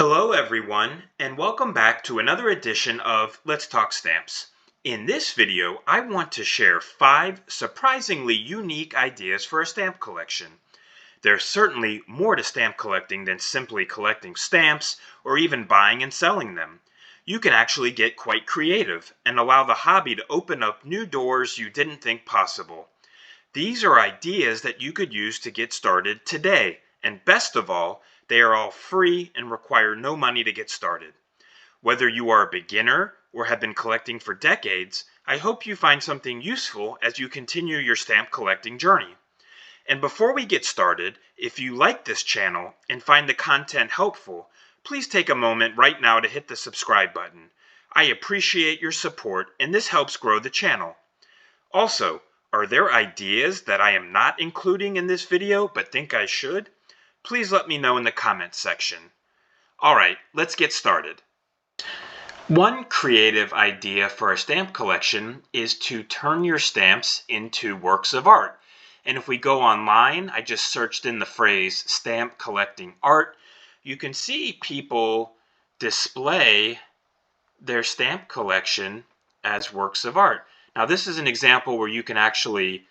Hello everyone, and welcome back to another edition of Let's Talk Stamps. In this video, I want to share 5 surprisingly unique ideas for a stamp collection. There's certainly more to stamp collecting than simply collecting stamps or even buying and selling them. You can actually get quite creative and allow the hobby to open up new doors you didn't think possible. These are ideas that you could use to get started today, and best of all, they are all free and require no money to get started. Whether you are a beginner or have been collecting for decades, I hope you find something useful as you continue your stamp collecting journey. And before we get started, if you like this channel and find the content helpful, please take a moment right now to hit the subscribe button. I appreciate your support, and this helps grow the channel. Also, are there ideas that I am not including in this video but think I should? Please let me know in the comments section. Alright, let's get started. One creative idea for a stamp collection is to turn your stamps into works of art. And if we go online, I just searched in the phrase stamp collecting art, you can see people display their stamp collection as works of art. Now this is an example where you can actually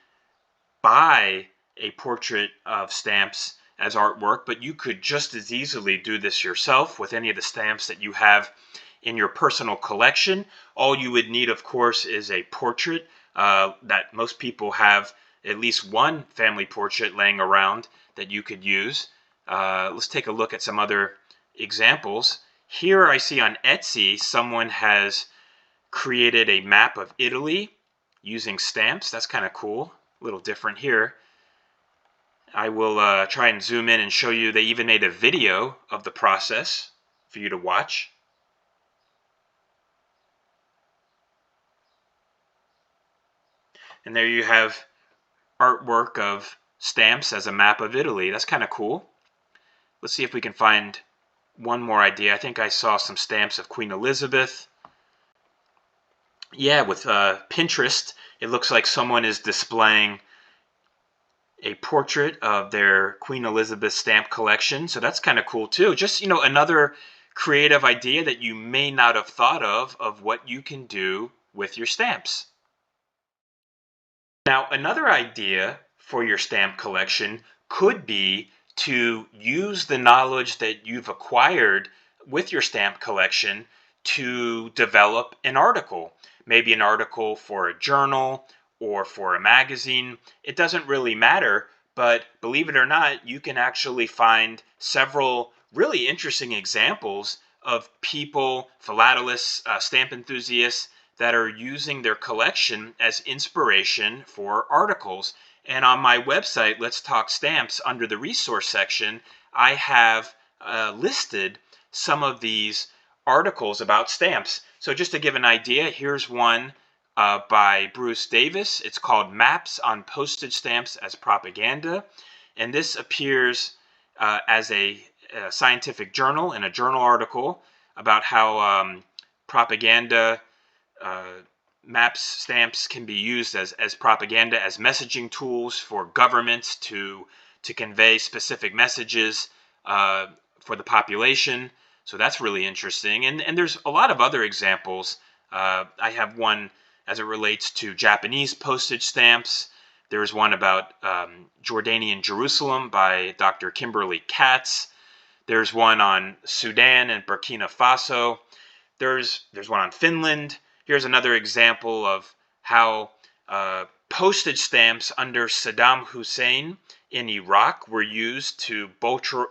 buy a portrait of stamps as artwork, but you could just as easily do this yourself with any of the stamps that you have in your personal collection. All you would need, of course, is a portrait that most people have at least one family portrait laying around that you could use. Let's take a look at some other examples. Here I see on Etsy someone has created a map of Italy using stamps. That's kind of cool. A little different here. I will try and zoom in and show you. They even made a video of the process for you to watch. And there you have artwork of stamps as a map of Italy. That's kind of cool. Let's see if we can find one more idea. I think I saw some stamps of Queen Elizabeth. Yeah, with Pinterest, it looks like someone is displaying a portrait of their Queen Elizabeth stamp collection. So that's kind of cool too. Just, another creative idea that you may not have thought of what you can do with your stamps. Now, another idea for your stamp collection could be to use the knowledge that you've acquired with your stamp collection to develop an article. Maybe an article for a journal or for a magazine. It doesn't really matter, but believe it or not, you can actually find several really interesting examples of people, philatelists, stamp enthusiasts, that are using their collection as inspiration for articles. And on my website, Let's Talk Stamps, under the resource section, I have listed some of these articles about stamps. So just to give an idea, here's one by Bruce Davis. It's called Maps on Postage Stamps as Propaganda. And this appears as a scientific journal, in a journal article about how propaganda maps, stamps can be used as propaganda, as messaging tools for governments to convey specific messages for the population. So that's really interesting. And there's a lot of other examples. I have one as it relates to Japanese postage stamps. There's one about Jordanian Jerusalem by Dr. Kimberly Katz. There's one on Sudan and Burkina Faso. There's one on Finland. Here's another example of how postage stamps under Saddam Hussein in Iraq were used to bolster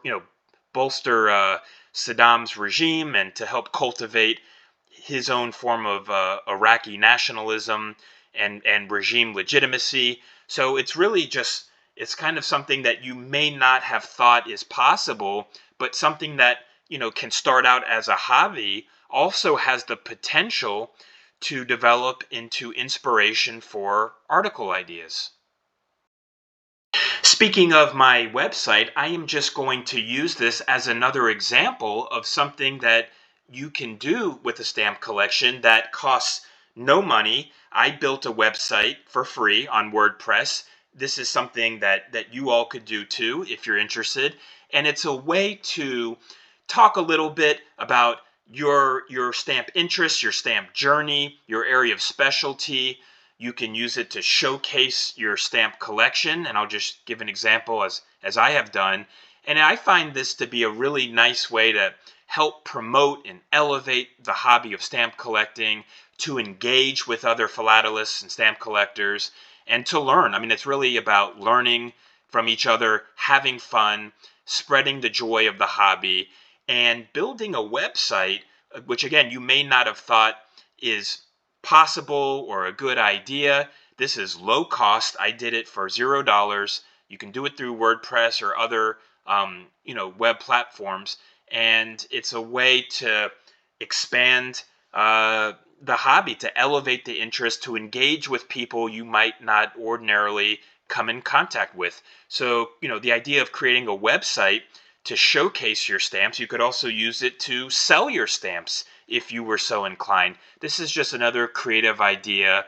Saddam's regime and to help cultivate his own form of Iraqi nationalism and regime legitimacy. So it's really just, it's kind of something that you may not have thought is possible, but something that, can start out as a hobby, also has the potential to develop into inspiration for article ideas. Speaking of my website, I am just going to use this as another example of something that you can do with a stamp collection that costs no money. I built a website for free on WordPress. This is something that you all could do too if you're interested. And it's a way to talk a little bit about your stamp interests, your stamp journey, your area of specialty. You can use it to showcase your stamp collection, and I'll just give an example as I have done. And I find this to be a really nice way to help promote and elevate the hobby of stamp collecting, to engage with other philatelists and stamp collectors, and to learn. I mean, it's really about learning from each other, having fun, spreading the joy of the hobby, and building a website, which again, you may not have thought is possible or a good idea. This is low cost. I did it for $0. You can do it through WordPress or other web platforms, and it's a way to expand the hobby, to elevate the interest, to engage with people you might not ordinarily come in contact with. So, the idea of creating a website to showcase your stamps, you could also use it to sell your stamps if you were so inclined. This is just another creative idea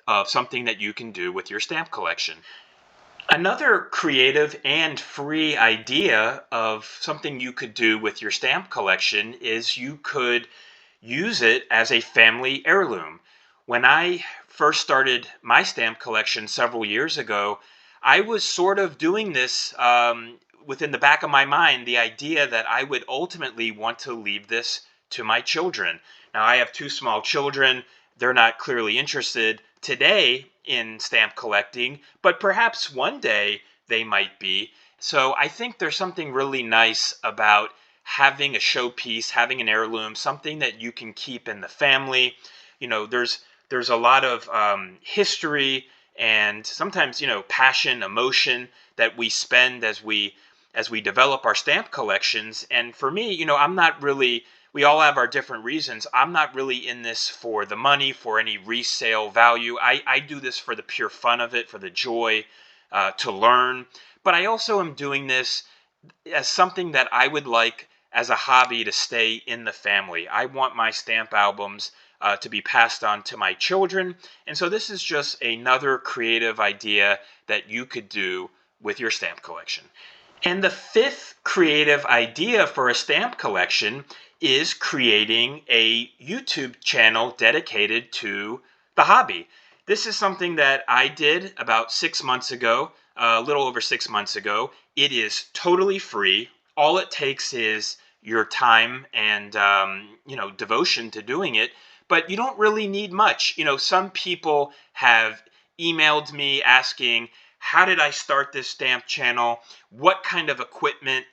of something that you can do with your stamp collection. Another creative and free idea of something you could do with your stamp collection is you could use it as a family heirloom. When I first started my stamp collection several years ago, I was sort of doing this within the back of my mind, the idea that I would ultimately want to leave this to my children. Now, I have two small children. They're not clearly interested today in stamp collecting, but perhaps one day they might be. So I think there's something really nice about having a showpiece, having an heirloom, something that you can keep in the family. There's a lot of history and sometimes passion, emotion that we spend as we develop our stamp collections. And for me, I'm not really. We all have our different reasons. I'm not really in this for the money, for any resale value. I do this for the pure fun of it, for the joy, to learn. But I also am doing this as something that I would like as a hobby to stay in the family. I want my stamp albums to be passed on to my children. And so this is just another creative idea that you could do with your stamp collection. And the fifth creative idea for a stamp collection is creating a YouTube channel dedicated to the hobby. This is something that I did about 6 months ago, a little over 6 months ago. It is totally free. All it takes is your time and devotion to doing it, but you don't really need much. Some people have emailed me asking, how did I start this stamp channel? What kind of equipment,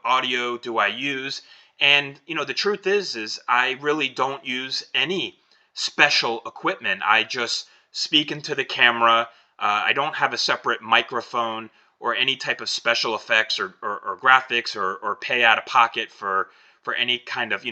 audio do I use? And, the truth is I really don't use any special equipment. I just speak into the camera. I don't have a separate microphone or any type of special effects or graphics or pay out of pocket for any kind of,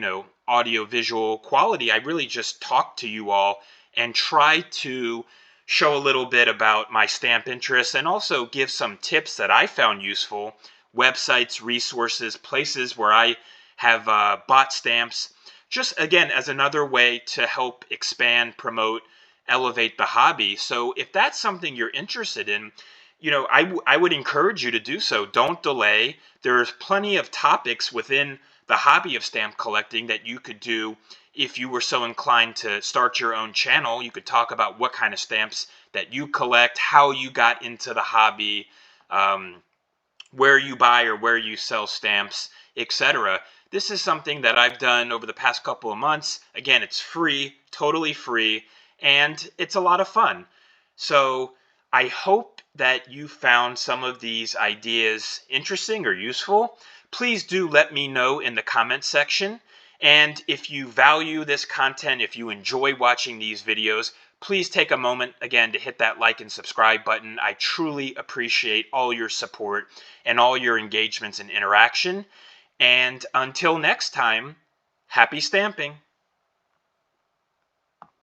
audio visual quality. I really just talk to you all and try to show a little bit about my stamp interests and also give some tips that I found useful, websites, resources, places where I have bought stamps, just again as another way to help expand, promote, elevate the hobby. So if that's something you're interested in, I would encourage you to do so. Don't delay. There's plenty of topics within the hobby of stamp collecting that you could do. If you were so inclined to start your own channel, you could talk about what kind of stamps that you collect, how you got into the hobby, where you buy or where you sell stamps, etc. This is something that I've done over the past couple of months. Again, it's free, totally free, and it's a lot of fun. So I hope that you found some of these ideas interesting or useful. Please do let me know in the comment section. And if you value this content, if you enjoy watching these videos, please take a moment again to hit that like and subscribe button. I truly appreciate all your support and all your engagements and interaction. And until next time, happy stamping.